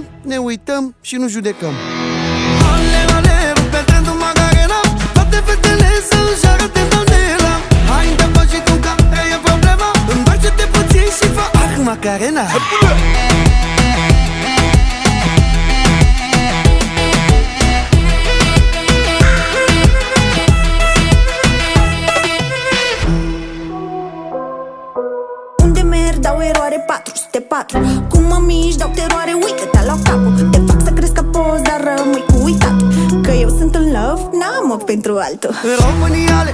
cântăm, ne uităm și nu judecăm. Ale, ale, rupe trendul Macarena. Toate fetele să-și arate bandera. Hai de-a și tu, care e problema? Întoarce-te puțin și fă Macarena. Unde merg, dau eroare 404. Cum mă miști, dau teroare, uite, te-a luat capul. Te fac să crezi că poți, dar rămâi cu uitat că eu sunt în love, n-am ochi pentru altul. România, ale,